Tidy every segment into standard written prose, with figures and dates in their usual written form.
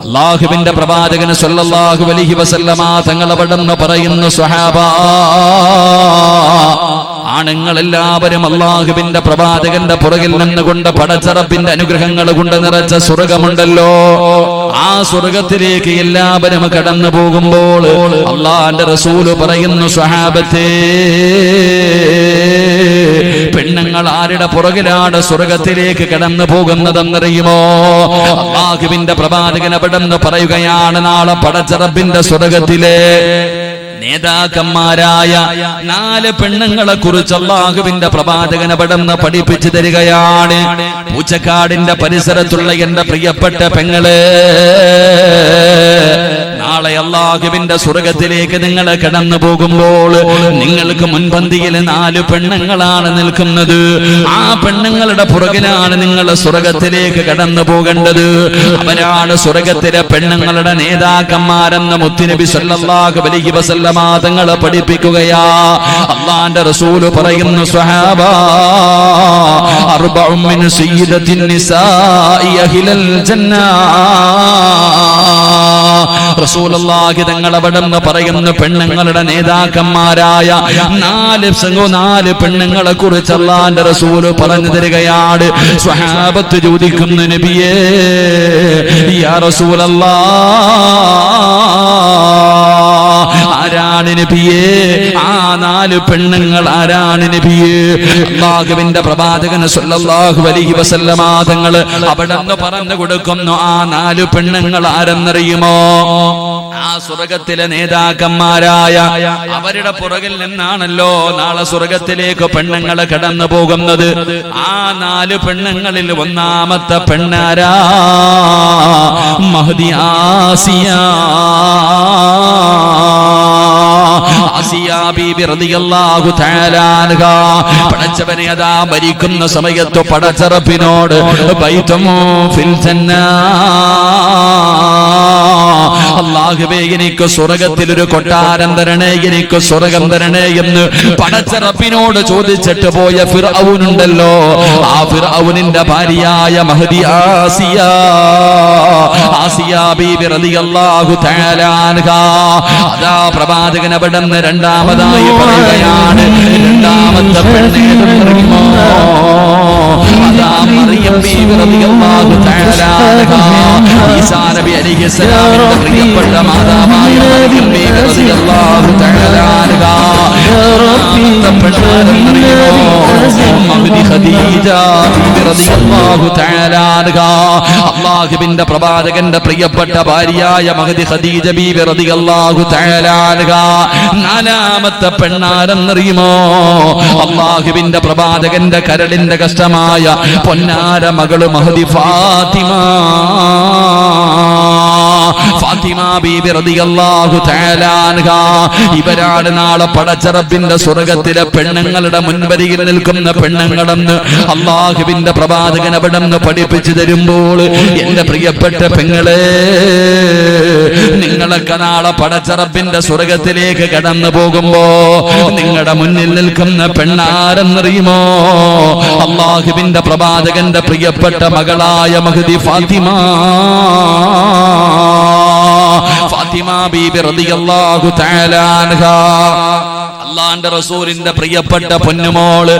അല്ലാഹുവിന്റെ പ്രവാചകൻ സ്വല്ലല്ലാഹു അലൈഹി വസല്ലമ തങ്ങൾ അവിടുന്ന് പറയുന്നു, സ്വഹാബ, ആണുങ്ങളെല്ലാവരും അല്ലാഹുവിന്റെ പ്രവാചകന്റെ പുറകിൽ നിന്നുകൊണ്ട് പടച്ച റബ്ബിന്റെ അനുഗ്രഹങ്ങൾ കൊണ്ട് നിറച്ച സ്വർഗമുണ്ടല്ലോ, ആ സ്വർഗത്തിലേക്ക് എല്ലാവരും കടന്നു പോകുമ്പോൾ അല്ലാഹുവിന്റെ റസൂൽ പറയുന്നു, സ്വഹാബത്തേ, പെണ്ണുങ്ങൾ ആരുടെ പുറകിലാണ് സ്വർഗത്തിലേക്ക് കടന്നു പോകുന്നതെന്നറിയുമോ? അല്ലാഹുവിന്റെ പ്രവാചകൻ അവിടുന്ന് പറയുകയാണ്, നാളെ പടച്ച റബ്ബിന്റെ സ്വർഗത്തിലെ നേതാക്കന്മാരായ 4 പെണ്ണുങ്ങളെ കുറിച്ച് അല്ലാഹുവിന്റെ പ്രവാചകൻ അവിടുന്ന് പഠിപ്പിച്ചു തരികയാണ്. പൂച്ചക്കാടിന്റെ പരിസരത്തുള്ള എന്റെ പ്രിയപ്പെട്ട പെങ്ങളെ, നാളെ അല്ലാഹുവിന്റെ സ്വർഗത്തിലേക്ക് നിങ്ങൾ കടന്നു പോകുമ്പോൾ നിങ്ങൾക്ക് മുൻപന്തിയിൽ 4 പെണ്ണുങ്ങളാണ് നിൽക്കുന്നത്. ആ പെണ്ണുങ്ങളുടെ പുറകിലാണ് നിങ്ങൾ സ്വർഗത്തിലേക്ക് കടന്നു പോകേണ്ടത്. അവരാണ് സ്വർഗത്തിലെ പെണ്ണുങ്ങളുടെ നേതാക്കന്മാരെന്ന് മുത്തുനബി സല്ലല്ലാഹു അലൈഹി വസല്ലമ തങ്ങൾ പഠിപ്പിക്കുകയാ. അല്ലാഹുവിന്റെ റസൂൽ പറയുന്നു, സ്വഹാബ, അർബഉ മിൻ സയ്യിദത്തിൻ നിസാഇ അഹ്ലൽ ജന്ന. റസൂലുള്ളാഹി തങ്ങൾ അവിടുന്ന് പറയുന്നു, പെണ്ണുങ്ങളുടെ നേതാക്കന്മാരായ 4 പെണ്ണുങ്ങളെ കുറിച്ച് അല്ലാഹുവിന്റെ റസൂൽ പറഞ്ഞു തരികയാണ്. സ്വഹാബത്ത് ചോദിക്കുന്നു, നബിയേ, യാ റസൂലല്ലാഹ്, ആരാണ് നബിയേ? ആ 4 പെണ്ണുങ്ങൾ ആരാണ് നബിയേ? അല്ലാഹുവിന്റെ പ്രവാചകൻ സ്വല്ലല്ലാഹു അലൈഹി വസല്ലമ തങ്ങൾ അവിടുന്ന് പറഞ്ഞു കൊടുക്കുന്നു, ആ 4 പെണ്ണുങ്ങൾ ആരെന്നറിയുമോ? ആ സ്വർഗത്തിലെ നേതാക്കന്മാരായ അവരുടെ പുറകിൽ നിന്നാണല്ലോ നാളെ സ്വർഗത്തിലേക്ക് പെണ്ണുങ്ങൾ കടന്നു പോകുന്നത്. ആ 4 പെണ്ണുങ്ങളിൽ ഒന്നാമത്തെ പെണ്ണാരാ? മഹ്ദി ആസിയ. ആസിയ ബീബി റളിയല്ലാഹു തആല അൻഹാ പടച്ചവനെ അതാ മരിക്കുന്ന സമയത്ത് പടച്ച റബ്ബിനോട് ബൈതും ഫിൽ ജന്ന, അല്ലാഹുവേ, എനിക്ക് സ്വർഗ്ഗത്തിൽ ഒരു കൊട്ടാരം തരണേ, എനിക്ക് സ്വർഗ്ഗം തരണേ എന്ന് പടച്ച റബ്ബിനോട് ചോദിച്ചിട്ട് പോയ ഫിർഔനുണ്ടല്ലോ, ആ ഫിർഔനിന്റെ ഭാര്യയായ മഹ്ദി ആസിയ, ആസിയ ബീബി റളിയല്ലാഹു തആല അൻഹാ അതാ പ്രവാചകൻ അവിടുന്ന് രണ്ടാമതായി പറയുകയാണ്, രണ്ടാമത്തെ പെണ്ണേതെന്നറിയുമോ? അതാ മറിയം ബീബി റളിയല്ലാഹു തആല അൻഹാ, ഈസാ നബി അലൈഹിസ്സലാമിന്റെ പ്രിയപ്പെട്ട മാതാവായ മറിയം ബീബി റളിയല്ലാഹു തആല അൻഹാ. രണ്ടാമത്തെ പെണ്ണേതെന്നറിയുമോ? മഹ്ദി ഖദീജ ബീബി റളിയല്ലാഹു തആല അൻഹാ. അല്ലാഹുവിന്റെ പ്രവാചകന്റെ പ്രിയപ്പെട്ട ഭാര്യയായ മഹ്ദി ഖദീജ ബീബി റളിയല്ലാഹു തആല അൻഹാ. നാലാമത്തെ പെണ്ണാരെന്നറിയുമോ? അല്ലാഹുവിന്റെ പ്രവാചകന്റെ കരളിന്റെ കഷ്ടമായ പൊന്നാര മകള് മഹ്ദി ഫാത്തിമ, ഫാത്തിമ ബീബി റളിയല്ലാഹു തആല അൻഹാ. ഇവരാണ് നാളെ പടച്ച റബ്ബിന്റെ സ്വർഗ്ഗത്തിലെ പെണ്ണുങ്ങളുടെ മുൻവരിയിൽ നിൽക്കുന്ന പെണ്ണുങ്ങളെന്ന് അല്ലാഹുവിന്റെ പ്രവാചകൻ അവിടുന്ന് പഠിപ്പിച്ചു തരുമ്പോൾ, എന്റെ പ്രിയപ്പെട്ട പെങ്ങളെ, നിങ്ങളൊക്കെ നാളെ പടച്ച റബ്ബിന്റെ സ്വർഗ്ഗത്തിലേക്ക് കടന്നു പോകുമ്പോ നിങ്ങളുടെ മുന്നിൽ നിൽക്കുന്ന പെണ്ണാരെന്നറിയുമോ? അല്ലാഹുവിന്റെ പ്രവാചകന്റെ പ്രിയപ്പെട്ട മകളായ മഹ്ദി ഫാത്തിമ, ഫാത്തിമ ബീബി റളിയല്ലാഹു തആല അൻഹാ. അല്ലാഹുവിന്റെ റസൂലിന്റെ പ്രിയപ്പെട്ട പൊന്നുമോള്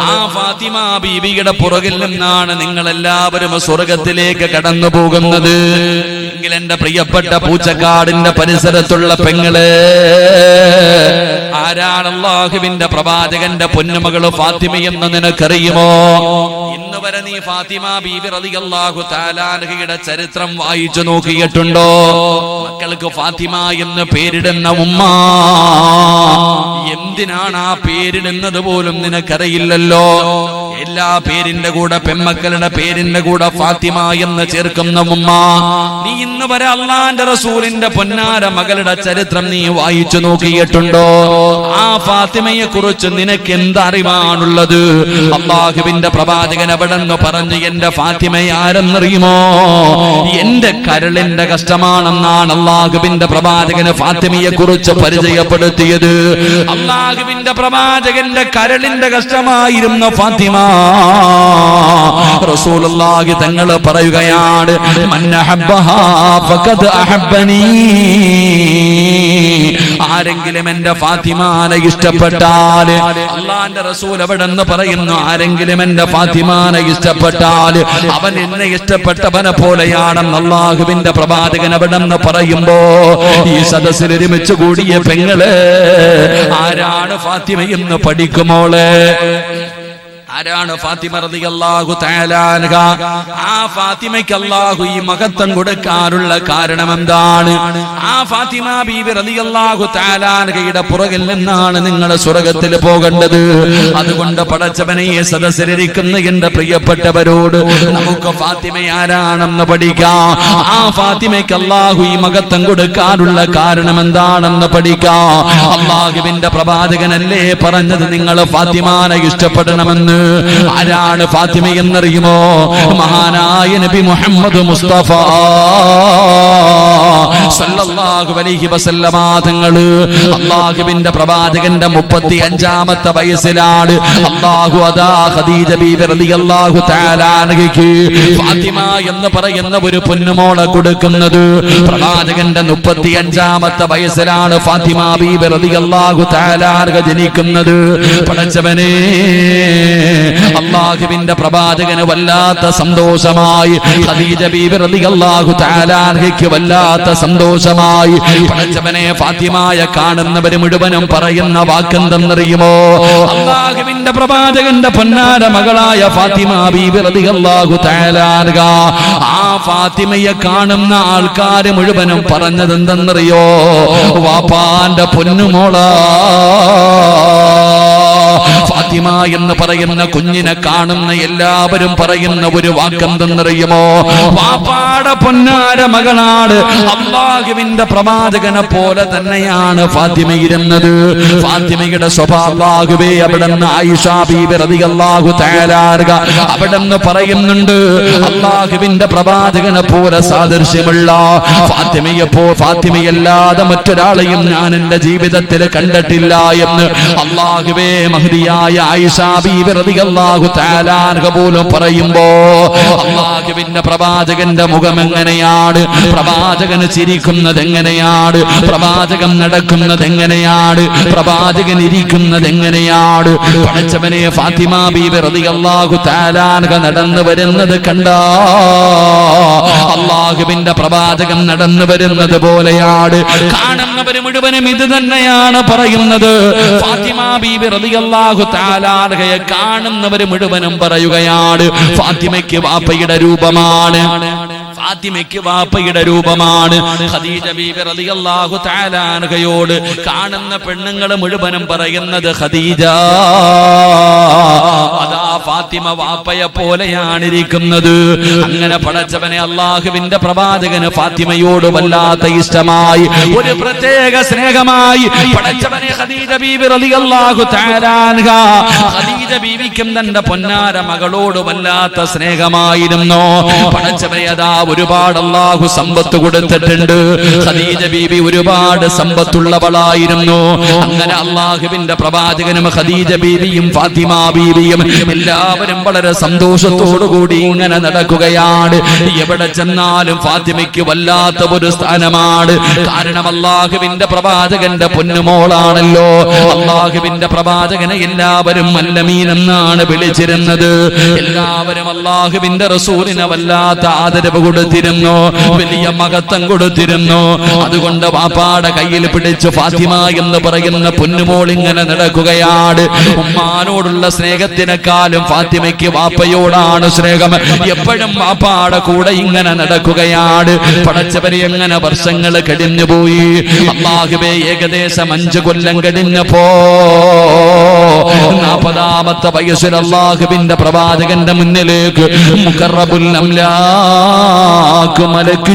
ആ ഫാത്തിമ ബീബിയുടെ പുറകിൽ നിന്നാണ് നിങ്ങൾ എല്ലാവരും സ്വർഗ്ഗത്തിലേക്ക് കടന്നു പോകുന്നത്. എങ്കിൽ എന്റെ പ്രിയപ്പെട്ട പൂച്ചക്കാടിന്റെ പരിസരത്തുള്ള പെങ്ങളെ, ആരാണ് അല്ലാഹുവിന്റെ പ്രവാചകന്റെ പൊന്നുമകള് ഫാത്തിമയെന്ന് നിനക്കറിയുമോ? ഇന്ന് വരെ നീ ഫാത്തിമ ബീബി റളിയല്ലാഹു തആല അൻഹയുടെ ചരിത്രം വായിച്ചു നോക്കിയിട്ടുണ്ടോ? മക്കൾക്ക് ഫാത്തിമ എന്ന് പേരിടുന്ന ഉമ്മ എന്തിനാണ് ആ പേരിടുന്നത് പോലും നിനക്കറിയില്ലല്ലോ. എല്ലാ പേരിന്റെ കൂടെ പെൺമക്കളുടെ പേരിന്റെ കൂടെ ഫാത്തിമ എന്ന് ചേർക്കുന്ന ഉമ്മ, നീ ഇന്ന് വരെ അല്ലാഹുവിന്റെ റസൂലിന്റെ പൊന്നാര മകളുടെ ചരിത്രം നീ വായിച്ചു നോക്കിയിട്ടുണ്ടോ? ആ ഫാത്തിമയെ കുറിച്ച് നിനക്ക് എന്തറിവാണുള്ളത്? അല്ലാഹുവിന്റെ പ്രവാചകൻ അവിടെന്ന് പറഞ്ഞു, എന്റെ ഫാത്തിമ ആരെന്നറിയുമോ? എന്റെ കരളിന്റെ കഷ്ടമാണെന്നാണ് അല്ലാഹുവിന്റെ പ്രവാചകന് ഫാത്തിമയെ കുറിച്ച് പരിചയപ്പെടുത്തിയത്. അല്ലാഹുവിന്റെ പ്രവാചകന്റെ കരളിന്റെ കഷ്ടമായിരുന്ന ഫാത്തിമ റസൂലുള്ളാഹി തങ്ങൾ പറയുകയാണ്, മൻ അഹബ്ബഹാ ഫഖദ് അഹബ്ബനി. ആരെങ്കിലും എന്റെ ഫാത്തിമാനെ ഇഷ്ടപ്പെട്ടാൽ, അല്ലാഹുവിന്റെ റസൂൽ അവിടെ നിന്ന് പറയുന്നു, ആരെങ്കിലും എന്റെ ഫാത്തിമാനെ ഇഷ്ടപ്പെട്ടാൽ അവൻ എന്നെ ഇഷ്ടപ്പെട്ടവനെ പോലെയാണെന്ന് അല്ലാഹുവിന്റെ പ്രവാചകൻ അവിടെ നിന്ന് പറയുമ്പോ, ഈ സദസ്സിൽ ഒരുമിച്ച് കൂടിയ പെങ്ങള് ആരാണ് ഫാത്തിമയെന്ന് പഠിക്കുമോളെ? ആരാണ് ഫാത്തിമ റളിയല്ലാഹു തആല അൻഹ? ആ ഫാത്തിമയ്ക്ക് അല്ലാഹു ഈ മഹത്വം കൊടുക്കാനുള്ള കാരണം എന്താണ്? ആ ഫാത്തിമ ബീവി റളിയല്ലാഹു തആല അൻഹയുടെ പുറകിൽ നിന്നാണ് നിങ്ങൾ സ്വർഗ്ഗത്തിൽ പോകേണ്ടത്. അതുകൊണ്ട് പടച്ചവനെ ഈ സദസ്സിലിരിക്കുന്ന എന്റെ പ്രിയപ്പെട്ടവരോട് നമുക്ക് ഫാത്തിമ ആരാണെന്ന് പഠിക്കാം. ആ ഫാത്തിമയ്ക്ക് അല്ലാഹു ഈ മഹത്വം കൊടുക്കാനുള്ള കാരണം എന്താണെന്ന് പഠിക്കാം. അല്ലാഹുവിന്റെ പ്രവാചകനല്ലേ പറഞ്ഞത് നിങ്ങൾ ഫാത്തിമാനെ ഇഷ്ടപ്പെടണമെന്ന്. ആരാണ് ഫാത്തിമ എന്നറിയുമോ? മഹാനായ നബി മുഹമ്മദ് മുസ്തഫ സല്ലല്ലാഹു അലൈഹി വസല്ലമ തങ്ങള് അല്ലാഹുവിന്റെ പ്രവാചകന്റെ 35ാമത്തെ വയസ്സിലാണ് അല്ലാഹു അതാ ഖദീജ ബീവി റളിയല്ലാഹു തആല അൻഹയ്ക്ക് ഫാത്തിമ എന്ന് പറയുന്ന ഒരു പൊന്നുമോളെ കൊടുക്കുന്നത്. പ്രവാചകന്റെ 35ാമത്തെ വയസ്സിലാണ് ഫാത്തിമ ബീവി റളിയല്ലാഹു തആല അൻഹ ജനിക്കുന്നത്. പടച്ചവനെ, അല്ലാഹുവിന്റെ പ്രവാചകന് വല്ലാത്ത സന്തോഷമായി, ഖദീജ ബീവി റളിയല്ലാഹു തആല അൻഹയ്ക്ക് വല്ലാത്ത സന്തോഷമായി. പടച്ചവനെ, ഫാത്തിമയെ കാണുന്നവർ മുഴുവനും പറയുന്ന വാക്കെന്തെന്നറിയുമോ? അല്ലാഹുവിന്റെ പ്രവാചകന്റെ പൊന്നാര മകളായ ഫാത്തിമ ബീവി റളിയല്ലാഹു തആല അൻഹ, ആ ഫാത്തിമയെ കാണുന്ന ആൾക്കാർ മുഴുവനും പറഞ്ഞത് എന്തെന്നറിയോ? വാപ്പാന്റെ പൊന്നുമോളാ. ഫാത്തിമ എന്ന് പറയുന്ന കുഞ്ഞിനെ കാണുന്ന എല്ലാവരും പറയുന്ന ഒരു വാക്കെന്തെന്നറിയുമോ? വാപ്പാടെ പൊന്നാര മകളാണ്. അല്ലാഹുവിന്റെ പ്രവാചകനെ പോലെ തന്നെയാണ് ഫാത്തിമ ഇരുന്നത്. ഫാത്തിമയുടെ സ്വഭാവമാകുവേ അവിടുന്ന് ആയിഷ ബീബി റളിയല്ലാഹു തആല അൻഹ അവിടുന്ന് പറയുന്നുണ്ട്, അല്ലാഹുവിന്റെ പ്രവാചകനെ പോലെ സാദൃശ്യമുള്ള ഫാത്തിമയല്ലാതെ മറ്റൊരാളെയും ഞാൻ എന്റെ ജീവിതത്തിൽ കണ്ടിട്ടില്ല എന്ന് അല്ലാഹുവേ മഹദിയായ ആയിഷ ബീബി റളിയല്ലാഹു തആല അൻഹ പോലും പറയുമ്പോ, അല്ലാഹുവിന്റെ പ്രവാചകന്റെ മുഖം എങ്ങനെയാണ്, പ്രവാചകൻ ചിരിക്കുന്നത് എങ്ങനെയാണ്, പ്രവാചകൻ നടക്കുന്നത് എങ്ങനെയാണ്, പ്രവാചകൻ ഇരിക്കുന്നത് എങ്ങനെയാണ്. പടച്ചവനെ, ഫാത്തിമ ബീബി റളിയല്ലാഹു തആല അൻഹ നടന്നു വരുന്നത് കണ്ടാ അല്ലാഹുവിന്റെ പ്രവാചകൻ നടന്നു വരുന്നത് പോലെയാണ്. കാണുന്നവര് മുഴുവനും ഇത് തന്നെയാണ് പറയുന്നത്. ഫാത്തിമ ബീബി റളിയല്ലാഹു തആല അൻഹയെ കാണുന്നവര് മുഴുവനും പറയുകയാണ്, ഫാത്തിമയ്ക്ക് വാപ്പയുടെ രൂപമാണ്, ഫാത്തിമയ്ക്ക് വാപ്പയുടെ രൂപമാണ്. ഖദീജ ബീബി റളിയല്ലാഹു തആല അൻഹയോട് കാണുന്ന പെണ്ണുങ്ങൾ മുഴുവനും പറയുന്നത്, ഖദീജ അതാ ഫാത്തിമ വാപ്പയെ പോലെയാണ് ഇരിക്കുന്നത്. അങ്ങനെ പടച്ചവനെ, അല്ലാഹുവിന്റെ പ്രവാചകന് ഫാത്തിമയോട് വല്ലാത്ത ഇഷ്ടമായി, ഒരു പ്രത്യേക സ്നേഹമായി. പടച്ചവനെ, ഖദീജ ബീബി റളിയല്ലാഹു തആല അൻഹ, ഖദീജ ബീവിക്കും തന്റെ പൊന്നാര മകളോട് വല്ലാത്ത സ്നേഹമായിരുന്നു. പടച്ചവനെ, അതാ ഒരുപാട് അല്ലാഹു സമ്പത്ത് കൊടുത്തിട്ടുണ്ട്. ഖദീജ ബീബി ഒരുപാട് സമ്പത്തുള്ളവളായിരുന്നു. അങ്ങനെ അല്ലാഹുവിന്റെ പ്രവാചകനും ഖദീജ ബീവിയും ഫാത്തിമ ബീവിയും എല്ലാവരും വളരെ സന്തോഷത്തോടുകൂടി ഇങ്ങനെ നടക്കുകയാണ്. എവിടെ ചെന്നാലും ഫാത്തിമയ്ക്ക് വല്ലാത്ത ഒരു സ്ഥാനമാണ്. കാരണം അല്ലാഹുവിന്റെ പ്രവാചകന്റെ പൊന്നുമോളാണല്ലോ. അല്ലാഹുവിന്റെ പ്രവാചകനെ എല്ലാവരും അല്ലമീൻ എന്നാണ് വിളിച്ചിരുന്നത്. എല്ലാവരും അല്ലാഹുവിന്റെ റസൂലിനെ വല്ലാത്ത ആദരവ് കൊടുത്തിരുന്നു, വലിയ മഹത്വം കൊടുത്തിരുന്നു. അതുകൊണ്ട് വാപ്പാടെ കയ്യിൽ പിടിച്ച് ഫാത്തിമ എന്ന് പറയുന്ന പൊന്നുമോൾ ഇങ്ങനെ നടക്കുകയാണ്. ഉമ്മാനോടുള്ള സ്നേഹത്തിനെക്കാളും ഫാത്തിമയ്ക്ക് വാപ്പയോടാണ് സ്നേഹം. എപ്പോഴും വാപ്പാടെ കൂടെ ഇങ്ങനെ നടക്കുകയാണ്. പടച്ചവരെ, എങ്ങനെ വർഷങ്ങൾ കഴിഞ്ഞുപോയി. അല്ലാഹുവേ, ഏകദേശം 5 കൊല്ലം കഴിഞ്ഞപ്പോ 40ാമത്തെ വയസ്സിൽ അല്ലാഹുവിന്റെ പ്രവാചകന്റെ മുന്നിലേക്ക് മുഖറബുൽ അംലാക്ക് മലക്ക്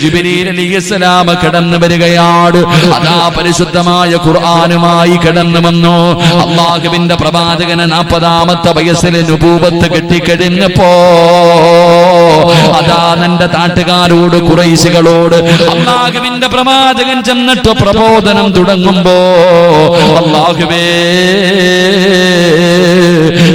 ജിബ്രീൽ അലൈഹിസ്സലാം കടന്നു വരികയാണ്. അതാ പരിശുദ്ധമായ ഖുർആനുമായി കടന്നു വന്നു. അല്ലാഹുവിന്റെ പ്രവാചകന് 40ാമത്തെ വയസ്സിൽ നുബൂവത്ത് കിട്ടിക്കഴിഞ്ഞപ്പോ അതാ അതാ നിന്റെ നാട്ടുകാരോട് ഖുറൈശികളോട് അല്ലാഹുവിന്റെ പ്രവാചകൻ ചെന്നിട്ട് പ്രബോധനം തുടങ്ങുമ്പോ അല്ലാഹുവേ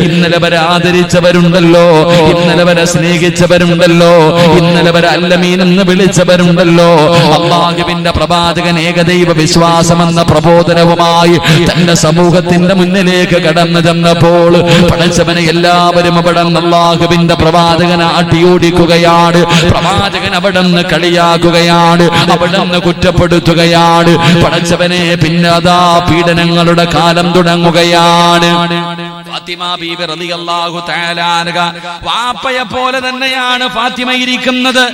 ഇന്നലെ വരെ ആദരിച്ചവരുണ്ടല്ലോ, ഇന്നലെ വരെ സ്നേഹിച്ചവരുണ്ടല്ലോ, ഇന്നലെ വരെ അല്ലമീൻ എന്ന് വിളിച്ചവരുണ്ടല്ലോ. അല്ലാഹുവിന്റെ പ്രവാചകൻ ഏകദൈവ വിശ്വാസമെന്ന പ്രബോധനവുമായി തന്റെ സമൂഹത്തിന്റെ മുന്നിലേക്ക് കടന്നു ചെന്നപ്പോൾ പടച്ചവനെ എല്ലാവരും അവിടെ നിന്ന് അല്ലാഹുവിന്റെ പ്രവാചകനെ അടിയോടിക്കുകയാണ്. പ്രവാചകൻ അവിടെ നിന്ന് കളിയാക്കുകയാണ്, അവിടെ നിന്ന് കുറ്റപ്പെടുത്തുകയാണ്. പടച്ചവനെ പിന്നെ അതാ പീഡനങ്ങളുടെ കാലം തുടങ്ങുകയാണ്. ഫാത്തിമ ബീബി റളിയല്ലാഹു തആല അൻഹ വാപ്പയെ പോലെ തന്നെയാണ് ഫാത്തിമ ഇരിക്കുന്നത്.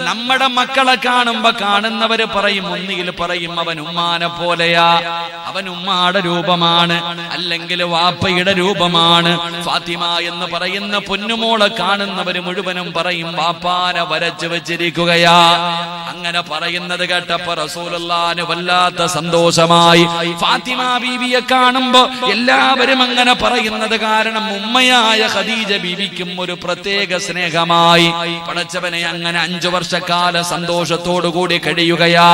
നമ്മുടെ മക്കളെ കാണുമ്പോ കാണുന്നവര് പറയും, ഒന്നുകിൽ പറയും അവൻ ഉമ്മാനെ പോലെയാ, അവൻ ഉമ്മാടെ രൂപമാണ്, അല്ലെങ്കിൽ വാപ്പയുടെ രൂപമാണ്. ഫാത്തിമ എന്ന് പറയുന്ന പൊന്നുമോളെ കാണുന്നവര് മുഴുവനും പറയും വാപ്പാനെ വരച്ചു വെച്ചിരിക്കുകയാ. അങ്ങനെ പറയുന്നത് കേട്ടപ്പോ റസൂലുള്ളാഹിന് വല്ലാത്ത സന്തോഷമായി. ഫാത്തിമ ബീവിയെ കാണുമ്പോ എല്ലാവരും അങ്ങനെ പറയുന്നത് കാരണം ഉമ്മയായ ഖദീജ ബീവിക്കും ഒരു പ്രത്യേക സ്നേഹമായി. പടച്ചവനെ അങ്ങനെ 5 വർഷക്കാലം സന്തോഷത്തോടു കൂടി കഴിയുകയാ.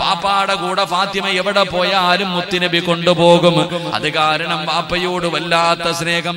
വാപ്പാടെ കൂടെ ഫാത്തിമ എവിടെ പോയാലും മുത്തുനബി കൊണ്ടുപോകും. അത് കാരണം വാപ്പയോട് വല്ലാത്ത സ്നേഹം.